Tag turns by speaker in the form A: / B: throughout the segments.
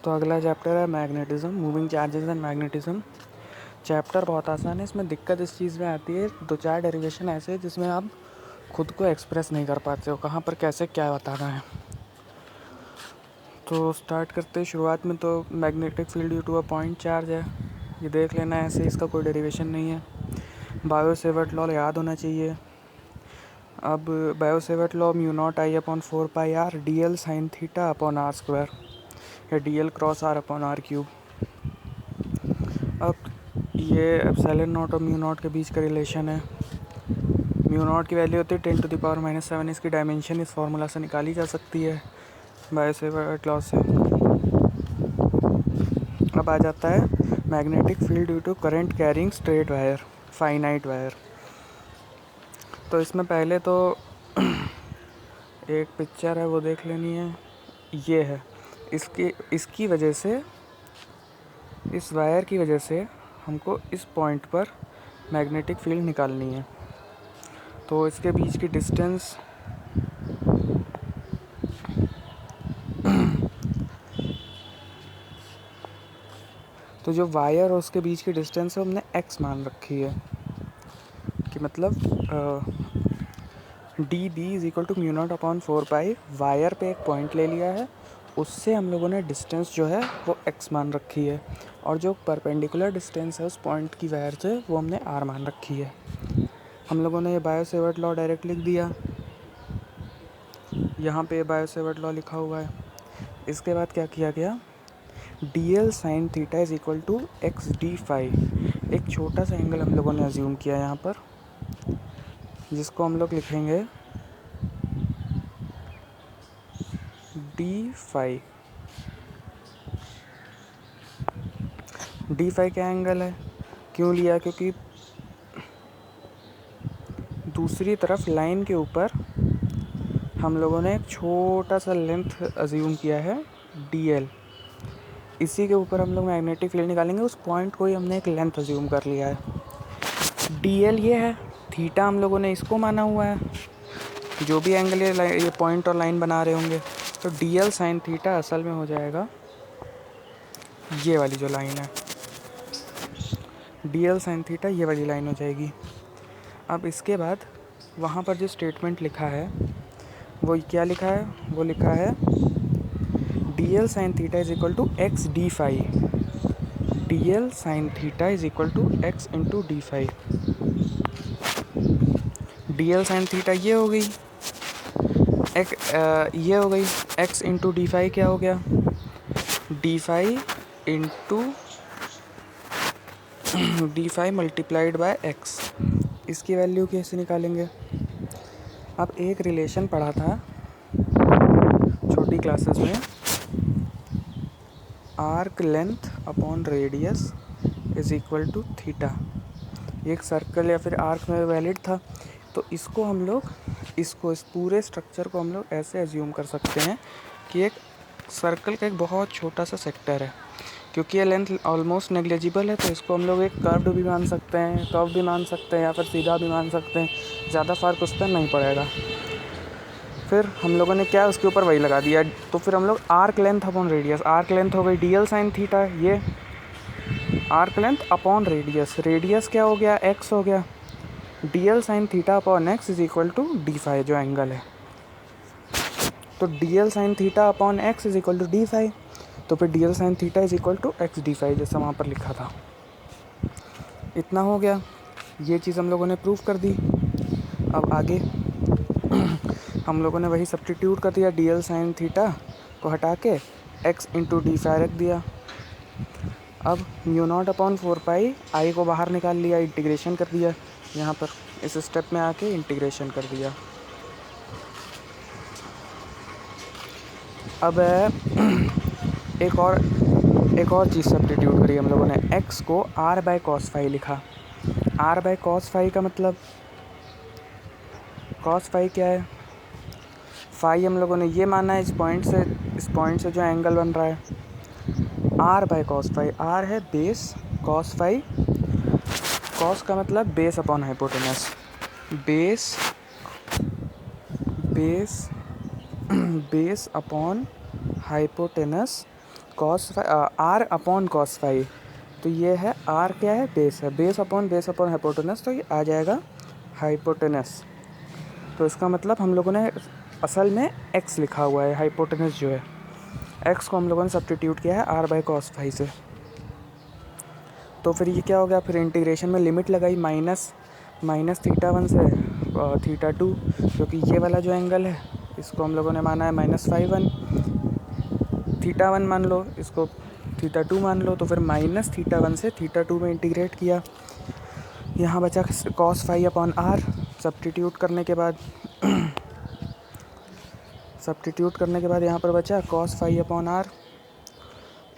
A: तो अगला चैप्टर है magnetism, moving charges and magnetism. Chapter बहुत आसान है, इसमें दिक्कत इस चीज़ में आती है 2-4 डेरिवेशन ऐसे हैं जिसमें आप खुद को एक्सप्रेस नहीं कर पाते हो, कहाँ पर कैसे क्या बताना है। तो स्टार्ट करते हैं। शुरुआत में तो magnetic field due to a point charge है, ये देख लेना है, ऐसे इसका कोई डेरिवेशन नहीं है। बायो सेवर्ट लॉ याद होना चाहिए। अब bio Savart law μ0I/4πr dl sin theta upon r square या dl cross r upon r cube. अब ये एप्सिलॉन नॉट और म्यू नॉट के बीच का रिलेशन है। म्यू नॉट की वैल्यू होती है 10⁻⁻⁷, इसकी डायमेंशन इस फार्मूला से निकाली जा सकती है बायो सेवर्ट लॉ से। अब आ जाता है magnetic field due to current carrying straight wire, finite wire. तो इसमें पहले तो एक पिक्चर है वो देख लेनी है, ये है। इसकी वजह से, इस वायर की वजह से हमको इस पॉइंट पर मैग्नेटिक फील्ड निकालनी है। तो इसके बीच की डिस्टेंस तो जो वायर और उसके बीच की डिस्टेंस है हमने x मान रखी है कि मतलब dB=μ0/4π। वायर पे एक पॉइंट ले लिया है, उससे हम लोगों ने डिस्टेंस जो है वो x मान रखी है, और जो परपेंडिकुलर डिस्टेंस है उस पॉइंट की वायर से वो हमने r मान रखी है। हम लोगों ने ये बायो सेवर्ट लॉ डायरेक्ट लिख दिया, यहाँ पे बायो सेवर्ट लॉ लिखा हुआ है। इसके बाद क्या किया गया, dl sin थीटा = xd∅। एक छोटा सा एंगल हम लोगों ने अज्यूम किया यहाँ पर, जिसको हम लोग लिखेंगे d∅। d∅ क्या एंगल है, क्यों लिया, क्योंकि दूसरी तरफ लाइन के ऊपर हम लोगों ने एक छोटा सा लेंथ अज्यूम किया है dl। इसी के ऊपर हम लोग मैग्नेटिक फील्ड निकालेंगे, उस पॉइंट को ही हमने एक लेंथ अज्यूम कर लिया है। dl ये है, थीटा हम लोगों ने इसको माना हुआ है, जो भी एंगल ये पॉइंट और लाइन बना रहे होंगे। तो dl sin थीटा असल में हो जाएगा ये वाली जो लाइन है, dl sin थीटा ये वाली लाइन हो जाएगी। अब इसके बाद वहाँ पर जो स्टेटमेंट लिखा है वो क्या लिखा है, वो लिखा है dl sin theta = x d∅। dl sin theta = x × d∅। dl sin theta ये हो गई, ये हो गई, x × d∅ क्या हो गया, d∅ मल्टीप्लाइड बाय x। इसकी वैल्यू कैसे निकालेंगे। अब एक रिलेशन पढ़ा था छोटी क्लासेस में, arc length upon radius = theta. ये एक सर्कल या फिर आर्क में वैलिड था। तो इसको हम लोग इस पूरे स्ट्रक्चर को हम लोग ऐसे एज्यूम कर सकते हैं कि एक सर्कल का एक बहुत छोटा सा सेक्टर है। क्योंकि ये लेंथ ऑलमोस्ट नेग्लिजिबल है, तो इसको हम लोग एक कर्व भी मान सकते हैं, या फिर सीधा भी मान सकते हैं, ज़्यादा फ़र्क उस पर नहीं पड़ेगा। फिर हम लोगों ने क्या उसके ऊपर वही लगा दिया। तो फिर हम लोग arc length upon radius, arc length हो गई dl sin थीटा, ये arc length upon radius, radius क्या हो गया, x हो गया, dl sin theta upon x = d∅, जो एंगल है। तो dl sin theta upon x = d∅, तो फिर dl sin theta = x d∅, जैसा वहाँ पर लिखा था। इतना हो गया, ये चीज़ हम लोगों ने प्रूव कर दी। अब आगे हम लोगों ने वही सब्स्टिट्यूट कर दिया, dl sin थीटा को हटा के x × d∅ रख दिया। अब μ0/4π i को बाहर निकाल लिया, इंटीग्रेशन कर दिया, यहाँ पर इस स्टेप में आके इंटीग्रेशन कर दिया। अब एक और चीज़ सब्स्टिट्यूट करी हम लोगों ने, x को r/cos∅ लिखा। r/cos∅ का मतलब, cos∅ क्या है, फाई हम लोगों ने ये माना है इस पॉइंट से जो एंगल बन रहा है, r/cos∅। r है बेस, cos∅, cos का मतलब base upon hypotenuse, base upon hypotenuse r upon cos phi, तो ये है आर क्या है, बेस है, बेस अपॉन हाइपोटेनस, तो ये आ जाएगा हाइपोटेनस। तो इसका मतलब हम लोगों ने असल में एक्स लिखा हुआ है, हाइपोटेनस जो है एक्स को हम लोगों ने सब्स्टिट्यूट किया है आर बाई कॉस फाई से। तो फिर ये क्या हो गया, फिर इंटीग्रेशन में लिमिट लगाई माइनस θ1 से θ2, क्योंकि ये वाला जो एंगल है इसको हम लोगों ने माना है -φ1, θ1 मान लो, इसको θ2 मान लो, तो फिर -θ1 से θ2 में इंटीग्रेट किया। यहाँ बचा cos phi upon R, substitute करने के बाद यहाँ पर बचा cos फाई अपॉन आर,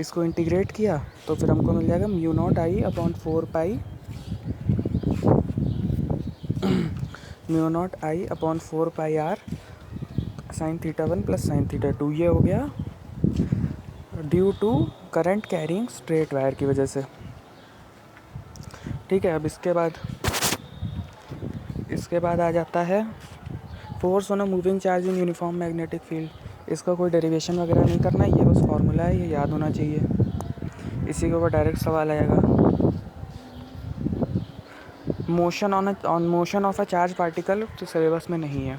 A: इसको इंटीग्रेट किया तो फिर हमको मिल जाएगा μ0 I upon 4 pi r sin θ1 plus sin θ2। ये हो गया due to current carrying straight wire की वजह से। ठीक है, अब इसके बाद आ जाता है force on a moving charge in uniform magnetic field. इसका कोई डेरिवेशन वगैरह नहीं करना है, ये बस फार्मूला है, ये याद होना चाहिए, इसी के ऊपर डायरेक्ट सवाल आएगा। Motion of a charge particle तो सिलेबस में नहीं है,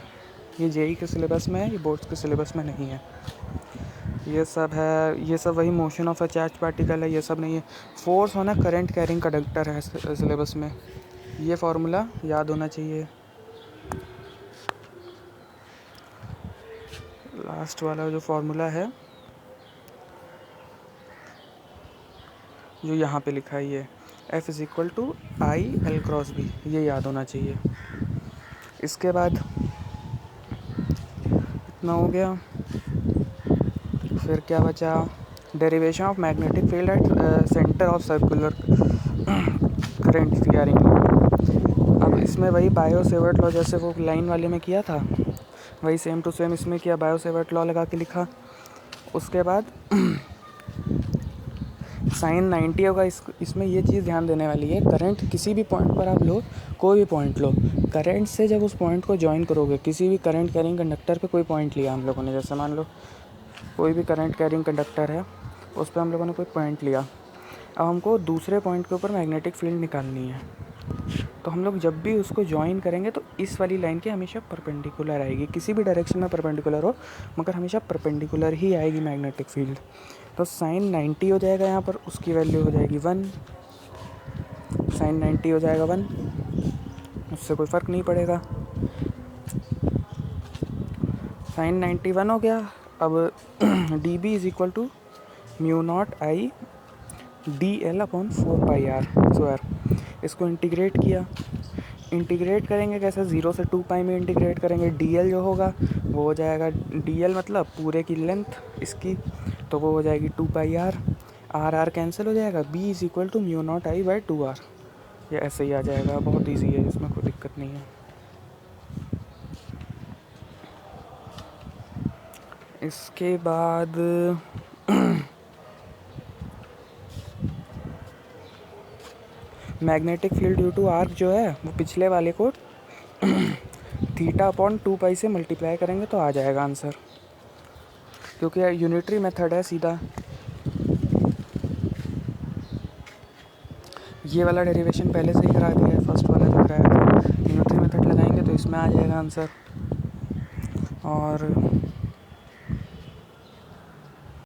A: ये जेई के सिलेबस में है, ये बोर्ड्स के सिलेबस में नहीं है। ये सब है, ये सब वही motion of a charge particle है, ये सब नहीं है। Force on a current carrying conductor है सिलेबस में, ये फार्मूला याद होना चाहिए। लास्ट वाला जो फार्मूला है जो यहाँ पे लिखा है, ये F is equal to I L cross B, ये याद होना चाहिए। इसके बाद इतना हो गया, फिर क्या बचा, derivation of magnetic field at centre of circular current carrying. अब इसमें वही बायो सेवर्ट लॉ जैसे वो लाइन वाले में किया था, वही सेम टू सेम इसमें किया, बायो सेवर्ट लॉ लगा के लिखा। उसके बाद साइन 90 होगा। इसमें ये चीज़ ध्यान देने वाली है, करंट किसी भी पॉइंट पर आप लो, कोई भी पॉइंट लो, करंट से जब उस पॉइंट को ज्वाइन करोगे, किसी भी करंट कैरिंग कंडक्टर पे कोई पॉइंट लिया हम लोगों ने, जैसे मान लो कोई भी करंट कैरिंग कंडक्टर है, उस पर हम लोगों ने कोई पॉइंट लिया, अब हमको दूसरे पॉइंट के ऊपर मैग्नेटिक फील्ड निकालनी है, तो हम लोग जब भी उसको ज्वाइन करेंगे तो इस वाली लाइन की हमेशा परपेंडिकुलर आएगी, किसी भी डायरेक्शन में परपेंडिकुलर हो मगर हमेशा परपेंडिकुलर ही आएगी मैग्नेटिक फील्ड। तो साइन 90 हो जाएगा यहाँ पर, उसकी वैल्यू हो जाएगी 1, साइन 90 हो जाएगा 1, उससे कोई फ़र्क नहीं पड़ेगा। साइन 91 हो गया। अब d B is equal to μ0I dl upon 4 pi r square. इसको इंटीग्रेट किया, इंटीग्रेट करेंगे कैसे, 0 से 2 पाई में इंटीग्रेट करेंगे। dl जो होगा वो हो जाएगा, dl मतलब पूरे की लेंथ इसकी, तो वो हो जाएगी 2 पाई r, r कैंसिल हो जाएगा, b is equal to μ0I by 2r। ये ऐसे ही आ जाएगा, बहुत ईजी है, इसमें कोई दिक्कत नहीं है। इसके बाद magnetic field due to arc जो है वो पिछले वाले को थीटा अपॉन 2 पाई से मल्टीप्लाई करेंगे तो आ जाएगा आंसर, क्योंकि यूनिटरी मेथड है सीधा। ये वाला डेरिवेशन पहले से ही करा दिया है, फर्स्ट वाला जो कराया था, यूनिटरी मेथड लगाएंगे तो इसमें आ जाएगा आंसर। और